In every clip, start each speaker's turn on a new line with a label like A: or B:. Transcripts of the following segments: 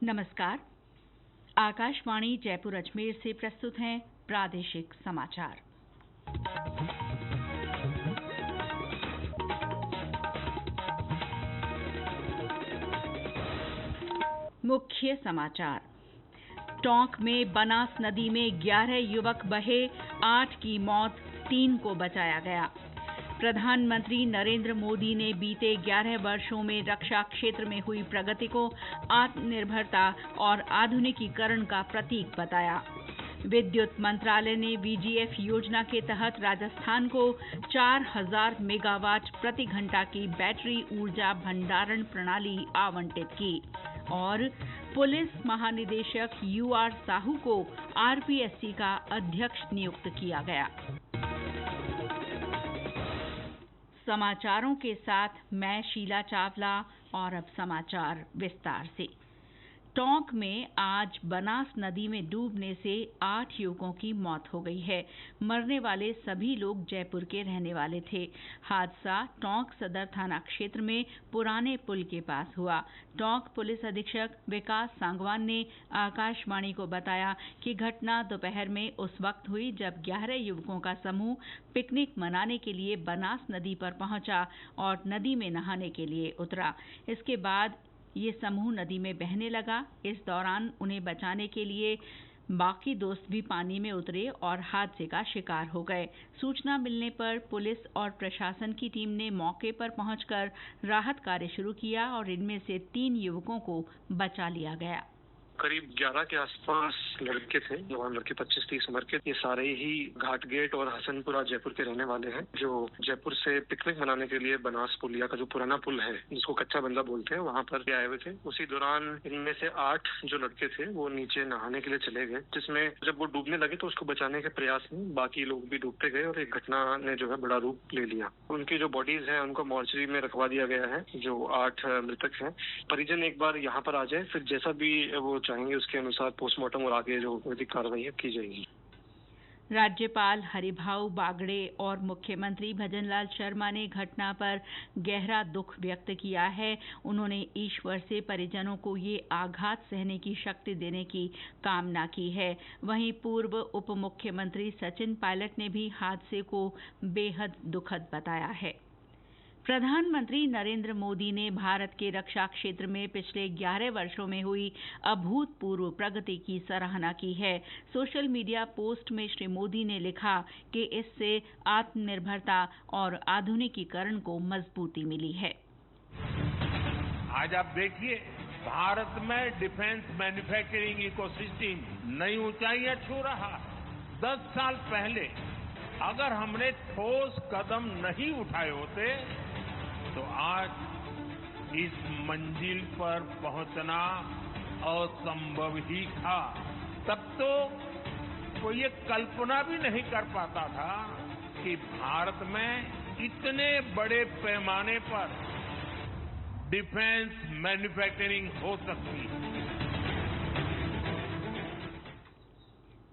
A: नमस्कार। आकाशवाणी जयपुर अजमेर से प्रस्तुत हैं प्रादेशिक समाचार। मुख्य समाचार। टोंक में बनास नदी में 11 युवक बहे, 8 की मौत, 3 को बचाया गया। प्रधानमंत्री नरेंद्र मोदी ने बीते 11 वर्षों में रक्षा क्षेत्र में हुई प्रगति को आत्मनिर्भरता और आधुनिकीकरण का प्रतीक बताया। विद्युत मंत्रालय ने वीजीएफ योजना के तहत राजस्थान को 4000 मेगावाट प्रति घंटा की बैटरी ऊर्जा भंडारण प्रणाली आवंटित की। और पुलिस महानिदेशक यूआर साहू को आरपीएससी का अध्यक्ष नियुक्त किया गया। समाचारों के साथ मैं शीला चावला और अब समाचार विस्तार से। टोंक में आज बनास नदी में डूबने से 8 युवकों की मौत हो गई है। मरने वाले सभी लोग जयपुर के रहने वाले थे। हादसा टोंक सदर थाना क्षेत्र में पुराने पुल के पास हुआ। टोंक पुलिस अधीक्षक विकास सांगवान ने आकाशवाणी को बताया कि घटना दोपहर में उस वक्त हुई जब 11 युवकों का समूह पिकनिक मनाने के लिए बनास नदी पर पहुंचा और नदी में नहाने के लिए उतरा। इसके बाद ये समूह नदी में बहने लगा। इस दौरान उन्हें बचाने के लिए बाकी दोस्त भी पानी में उतरे और हादसे का शिकार हो गए। सूचना मिलने पर पुलिस और प्रशासन की टीम ने मौके पर पहुंचकर राहत कार्य शुरू किया और इनमें से 3 युवकों को बचा लिया गया।
B: करीब 11 के आसपास लड़के थे, जवान लड़के 25-30 उम्र के। ये सारे ही घाट गेट और हसनपुरा जयपुर के रहने वाले हैं, जो जयपुर से पिकनिक मनाने के लिए बनास पुलिया का जो पुराना पुल है, जिसको कच्चा बंदा बोलते हैं, वहाँ पर आए हुए थे। उसी दौरान इनमें से 8 जो लड़के थे वो नीचे नहाने के लिए चले गए, जिसमें जब वो डूबने लगे तो उसको बचाने के प्रयास में बाकी लोग भी डूबते गए और एक घटना ने जो है बड़ा रूप ले लिया। उनकी जो बॉडीज है उनको मॉर्चरी में रखवा दिया गया है। जो 8 मृतक हैं, परिजन एक बार यहाँ पर आ जाए, फिर जैसा भी वो चाहेंगे उसके अनुसार पोस्टमार्टम और आगे जो विधिक कार्रवाई की जाएगी।
A: राज्यपाल हरिभाऊ बागड़े और मुख्यमंत्री भजनलाल शर्मा ने घटना पर गहरा दुख व्यक्त किया है। उन्होंने ईश्वर से परिजनों को ये आघात सहने की शक्ति देने की कामना की है। वहीं पूर्व उप मुख्यमंत्री सचिन पायलट ने भी हादसे को बेहद दुखद बताया है। प्रधानमंत्री नरेंद्र मोदी ने भारत के रक्षा क्षेत्र में पिछले 11 वर्षों में हुई अभूतपूर्व प्रगति की सराहना की है। सोशल मीडिया पोस्ट में श्री मोदी ने लिखा कि इससे आत्मनिर्भरता और आधुनिकीकरण को मजबूती मिली है।
C: आज आप देखिए, भारत में डिफेंस मैन्युफैक्चरिंग इकोसिस्टम नई ऊंचाइयां छू रहा है। 10 साल पहले अगर हमने ठोस कदम नहीं उठाए होते तो आज इस मंजिल पर पहुंचना असंभव ही था। तब तो कोई ये कल्पना भी नहीं कर पाता था कि भारत में इतने बड़े पैमाने पर डिफेंस मैन्युफैक्चरिंग हो सकती है।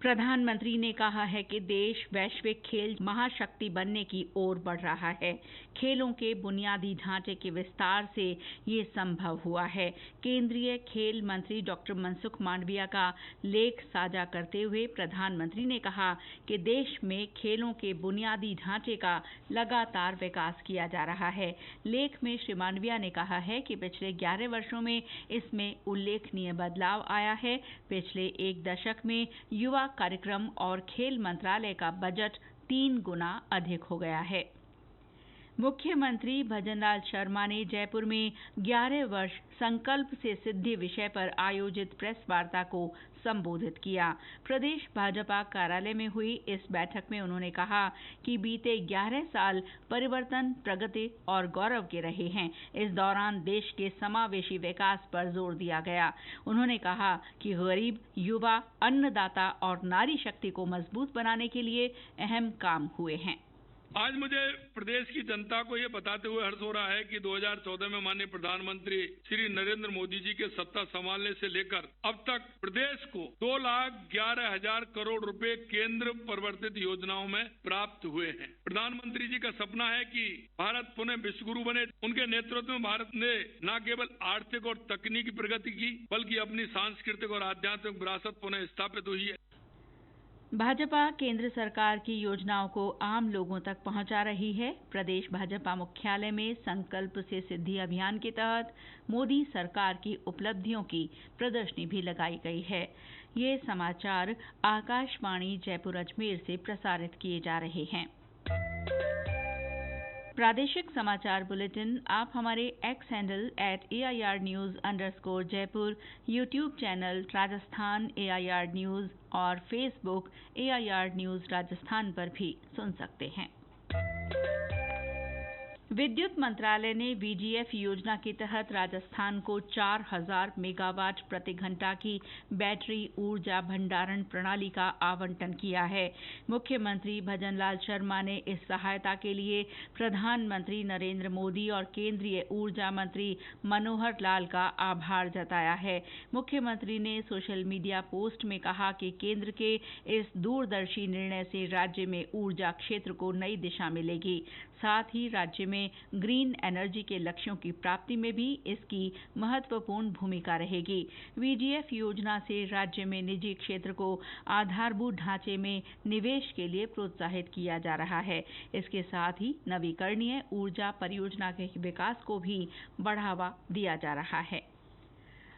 A: प्रधानमंत्री ने कहा है कि देश वैश्विक खेल महाशक्ति बनने की ओर बढ़ रहा है। खेलों के बुनियादी ढांचे के विस्तार से ये संभव हुआ है। केंद्रीय खेल मंत्री डॉक्टर मनसुख मांडविया का लेख साझा करते हुए प्रधानमंत्री ने कहा कि देश में खेलों के बुनियादी ढांचे का लगातार विकास किया जा रहा है। लेख में श्री मांडविया ने कहा है कि पिछले 11 वर्षों में इसमें उल्लेखनीय बदलाव आया है। पिछले 1 दशक में युवा कार्यक्रम और खेल मंत्रालय का बजट 3 गुना अधिक हो गया है। मुख्यमंत्री भजनलाल शर्मा ने जयपुर में 11 वर्ष संकल्प से सिद्धि विषय पर आयोजित प्रेस वार्ता को संबोधित किया। प्रदेश भाजपा कार्यालय में हुई इस बैठक में उन्होंने कहा कि बीते 11 साल परिवर्तन, प्रगति और गौरव के रहे हैं। इस दौरान देश के समावेशी विकास पर जोर दिया गया। उन्होंने कहा कि गरीब, युवा, अन्नदाता और नारी शक्ति को मजबूत बनाने के लिए अहम काम हुए हैं।
D: आज मुझे प्रदेश की जनता को ये बताते हुए हर्ष हो रहा है कि 2014 में माननीय प्रधानमंत्री श्री नरेंद्र मोदी जी के सत्ता संभालने से लेकर अब तक प्रदेश को 2,11,000 करोड़ रुपए केंद्र प्रवर्तित योजनाओं में प्राप्त हुए हैं। प्रधानमंत्री जी का सपना है कि भारत पुनः विश्वगुरु बने। उनके नेतृत्व में भारत ने न केवल आर्थिक और तकनीकी प्रगति की, बल्कि अपनी सांस्कृतिक और आध्यात्मिक विरासत पुनः स्थापित हुई है।
A: भाजपा केंद्र सरकार की योजनाओं को आम लोगों तक पहुंचा रही है। प्रदेश भाजपा मुख्यालय में संकल्प से सिद्धि अभियान के तहत मोदी सरकार की उपलब्धियों की प्रदर्शनी भी लगाई गई है। ये समाचार आकाशवाणी जयपुर अजमेर से प्रसारित किए जा रहे हैं। प्रादेशिक समाचार बुलेटिन आप हमारे x handle @AIRnews_Jaipur, YouTube channel Rajasthan AIR news और फेसबुक AIR न्यूज राजस्थान पर भी सुन सकते हैं। विद्युत मंत्रालय ने VGF योजना के तहत राजस्थान को 4,000 मेगावाट प्रति घंटा की बैटरी ऊर्जा भंडारण प्रणाली का आवंटन किया है। मुख्यमंत्री भजनलाल शर्मा ने इस सहायता के लिए प्रधानमंत्री नरेंद्र मोदी और केंद्रीय ऊर्जा मंत्री मनोहर लाल का आभार जताया है। मुख्यमंत्री ने सोशल मीडिया पोस्ट में कहा कि केंद्र के इस दूरदर्शी निर्णय से राज्य में ऊर्जा क्षेत्र को नई दिशा मिलेगी। साथ ही राज्य में ग्रीन एनर्जी के लक्ष्यों की प्राप्ति में भी इसकी महत्वपूर्ण भूमिका रहेगी। VGF योजना से राज्य में निजी क्षेत्र को आधारभूत ढांचे में निवेश के लिए प्रोत्साहित किया जा रहा है। इसके साथ ही नवीकरणीय ऊर्जा परियोजना के विकास को भी बढ़ावा दिया जा रहा है।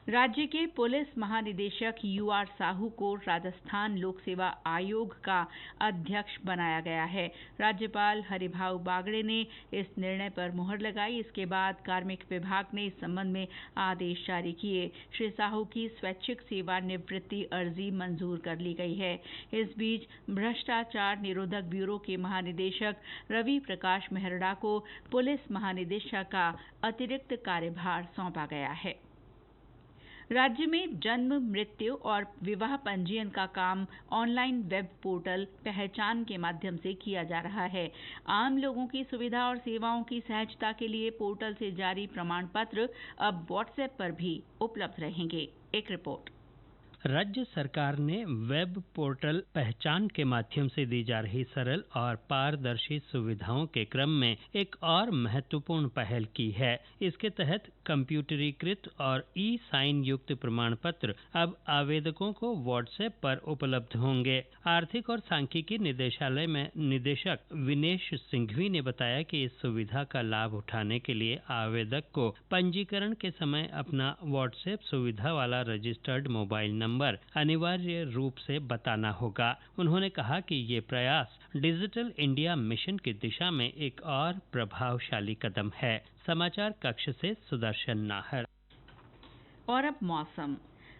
A: राज्य के पुलिस महानिदेशक UR साहू को राजस्थान लोक सेवा आयोग का अध्यक्ष बनाया गया है। राज्यपाल हरिभाऊ बागड़े ने इस निर्णय पर मुहर लगाई। इसके बाद कार्मिक विभाग ने इस संबंध में आदेश जारी किए। श्री साहू की स्वैच्छिक सेवानिवृत्ति अर्जी मंजूर कर ली गई है। इस बीच भ्रष्टाचार निरोधक ब्यूरो के महानिदेशक रवि प्रकाश मेहरड़ा को पुलिस महानिदेशक का अतिरिक्त कार्यभार सौंपा गया है। राज्य में जन्म, मृत्यु और विवाह पंजीयन का काम ऑनलाइन वेब पोर्टल पहचान के माध्यम से किया जा रहा है। आम लोगों की सुविधा और सेवाओं की सहजता के लिए पोर्टल से जारी प्रमाण पत्र अब व्हाट्सएप पर भी उपलब्ध रहेंगे। एक रिपोर्ट।
E: राज्य सरकार ने वेब पोर्टल पहचान के माध्यम से दी जा रही सरल और पारदर्शी सुविधाओं के क्रम में एक और महत्वपूर्ण पहल की है। इसके तहत कंप्यूटरीकृत और ई-साइन युक्त प्रमाण पत्र अब आवेदकों को व्हाट्सएप पर उपलब्ध होंगे। आर्थिक और सांख्यिकी निदेशालय में निदेशक विनेश सिंघवी ने बताया कि इस सुविधा का लाभ उठाने के लिए आवेदक को पंजीकरण के समय अपना व्हाट्सएप सुविधा वाला रजिस्टर्ड मोबाइल नंबर अनिवार्य रूप से बताना होगा। उन्होंने कहा कि ये प्रयास डिजिटल इंडिया मिशन की दिशा में एक और प्रभावशाली कदम है। समाचार कक्ष से सुदर्शन नाहर।
A: और अब मौसम।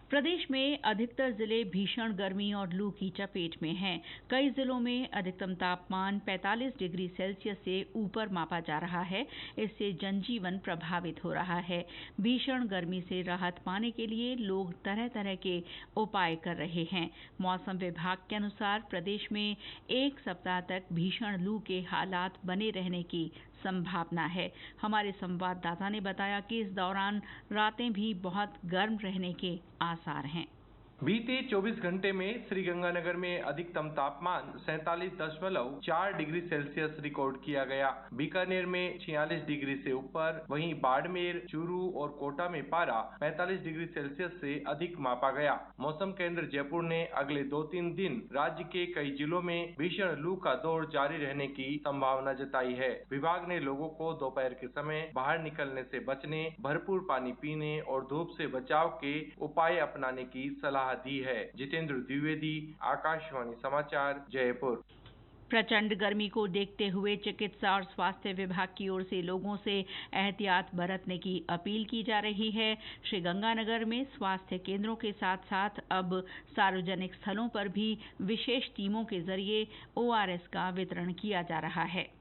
A: प्रदेश में अधिकतर जिले भीषण गर्मी और लू की चपेट में हैं। कई जिलों में अधिकतम तापमान 45 डिग्री सेल्सियस से ऊपर मापा जा रहा है। इससे जनजीवन प्रभावित हो रहा है। भीषण गर्मी से राहत पाने के लिए लोग तरह तरह के उपाय कर रहे हैं। मौसम विभाग के अनुसार प्रदेश में एक सप्ताह तक भीषण लू के हालात बने रहने की संभावना है। हमारे संवाददाता ने बताया कि इस दौरान रातें भी बहुत गर्म रहने के आसार हैं।
F: बीते 24 घंटे में श्रीगंगानगर में अधिकतम तापमान 47.4 डिग्री सेल्सियस रिकॉर्ड किया गया। बीकानेर में 46 डिग्री से ऊपर, वहीं बाड़मेर, चूरू और कोटा में पारा 45 डिग्री सेल्सियस से अधिक मापा गया। मौसम केंद्र जयपुर ने अगले 2-3 दिन राज्य के कई जिलों में भीषण लू का दौर जारी रहने की संभावना जताई है। विभाग ने लोगों को दोपहर के समय बाहर निकलने से बचने, भरपूर पानी पीने और धूप से बचाव के उपाय अपनाने की सलाह दी है। जितेंद्र द्विवेदी, आकाशवाणी समाचार, जयपुर।
A: प्रचंड गर्मी को देखते हुए चिकित्सा और स्वास्थ्य विभाग की ओर से लोगों से एहतियात बरतने की अपील की जा रही है। श्रीगंगानगर में स्वास्थ्य केंद्रों के साथ साथ अब सार्वजनिक स्थलों पर भी विशेष टीमों के जरिए ORS का वितरण किया जा रहा है।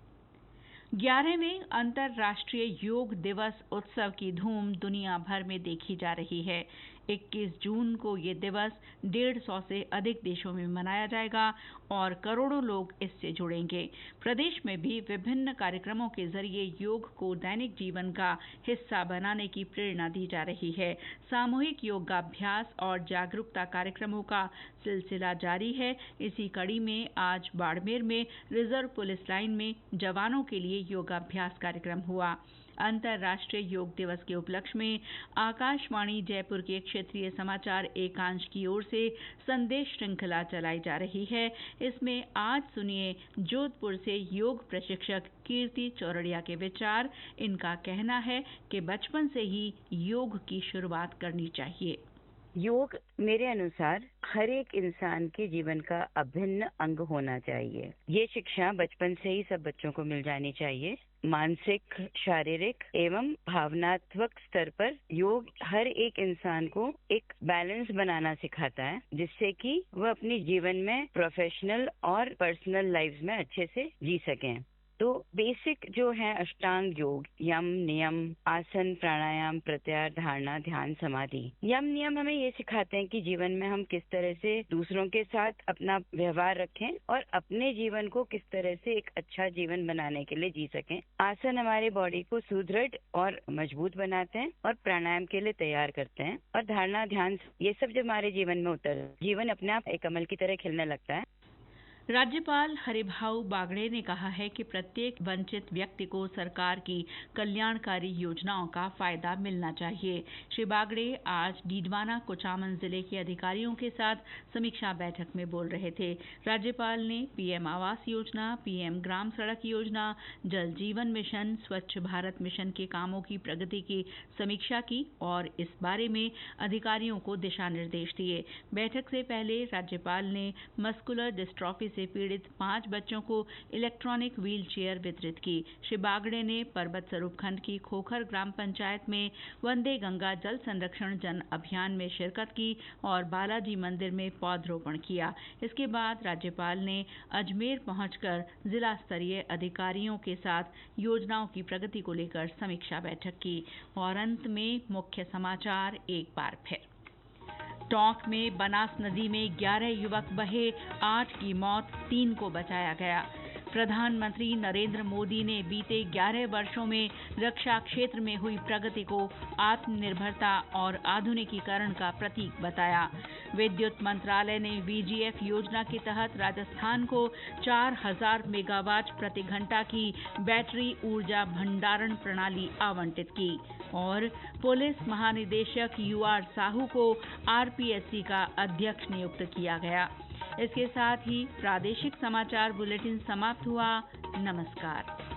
A: 11वें अंतर्राष्ट्रीय योग दिवस उत्सव की धूम दुनिया भर में देखी जा रही है। 21 जून को ये दिवस 150 से अधिक देशों में मनाया जाएगा और करोड़ों लोग इससे जुड़ेंगे। प्रदेश में भी विभिन्न कार्यक्रमों के जरिए योग को दैनिक जीवन का हिस्सा बनाने की प्रेरणा दी जा रही है। सामूहिक योगाभ्यास और जागरूकता कार्यक्रमों का सिलसिला जारी है। इसी कड़ी में आज बाड़मेर में रिजर्व पुलिस लाइन में जवानों के लिए योगाभ्यास कार्यक्रम हुआ। अंतर्राष्ट्रीय योग दिवस के उपलक्ष्य में आकाशवाणी जयपुर के क्षेत्रीय समाचार एकांश की ओर से संदेश श्रृंखला चलाई जा रही है। इसमें आज सुनिए जोधपुर से योग प्रशिक्षक कीर्ति चौरड़िया के विचार। इनका कहना है कि बचपन से ही योग की शुरुआत करनी चाहिए।
G: योग मेरे अनुसार हर एक इंसान के जीवन का अभिन्न अंग होना चाहिए। ये शिक्षा बचपन से ही सब बच्चों को मिल जानी चाहिए। मानसिक, शारीरिक एवं भावनात्मक स्तर पर योग हर एक इंसान को एक बैलेंस बनाना सिखाता है, जिससे कि वह अपने जीवन में प्रोफेशनल और पर्सनल लाइफ में अच्छे से जी सकें। तो बेसिक जो है अष्टांग योग, यम, नियम, आसन, प्राणायाम, प्रत्याहार, धारणा, ध्यान, समाधि। यम नियम हमें ये सिखाते हैं कि जीवन में हम किस तरह से दूसरों के साथ अपना व्यवहार रखें और अपने जीवन को किस तरह से एक अच्छा जीवन बनाने के लिए जी सकें। आसन हमारे बॉडी को सुदृढ़ और मजबूत बनाते हैं और प्राणायाम के लिए तैयार करते हैं। और धारणा, ध्यान, ये सब जब हमारे जीवन में उतर, जीवन अपने आप एक कमल की तरह खिलने लगता है।
A: राज्यपाल हरिभाऊ बागड़े ने कहा है कि प्रत्येक वंचित व्यक्ति को सरकार की कल्याणकारी योजनाओं का फायदा मिलना चाहिए। श्री बागड़े आज डीडवाना कुचामन जिले के अधिकारियों के साथ समीक्षा बैठक में बोल रहे थे। राज्यपाल ने पीएम आवास योजना, पीएम ग्राम सड़क योजना, जल जीवन मिशन, स्वच्छ भारत मिशन के कामों की प्रगति की समीक्षा की और इस बारे में अधिकारियों को दिशा निर्देश दिए। बैठक से पहले राज्यपाल ने मस्कुलर डिस्ट्रॉफी से पीड़ित 5 बच्चों को इलेक्ट्रॉनिक व्हील चेयर वितरित की। श्री बागड़े ने पर्वत स्वरूप खंड की खोखर ग्राम पंचायत में वंदे गंगा जल संरक्षण जन अभियान में शिरकत की और बालाजी मंदिर में पौधरोपण किया। इसके बाद राज्यपाल ने अजमेर पहुंचकर जिला स्तरीय अधिकारियों के साथ योजनाओं की प्रगति को लेकर समीक्षा बैठक की। और अंत में मुख्य समाचार एक बार फिर। टोंक में बनास नदी में 11 युवक बहे, 8 की मौत, 3 को बचाया गया। प्रधानमंत्री नरेंद्र मोदी ने बीते 11 वर्षों में रक्षा क्षेत्र में हुई प्रगति को आत्मनिर्भरता और आधुनिकीकरण का प्रतीक बताया। विद्युत मंत्रालय ने वीजीएफ योजना के तहत राजस्थान को 4000 मेगावाट प्रति घंटा की बैटरी ऊर्जा भंडारण प्रणाली आवंटित की। और पुलिस महानिदेशक यूआर साहू को आरपीएससी का अध्यक्ष नियुक्त किया गया। इसके साथ ही प्रादेशिक समाचार बुलेटिन समाप्त हुआ। नमस्कार।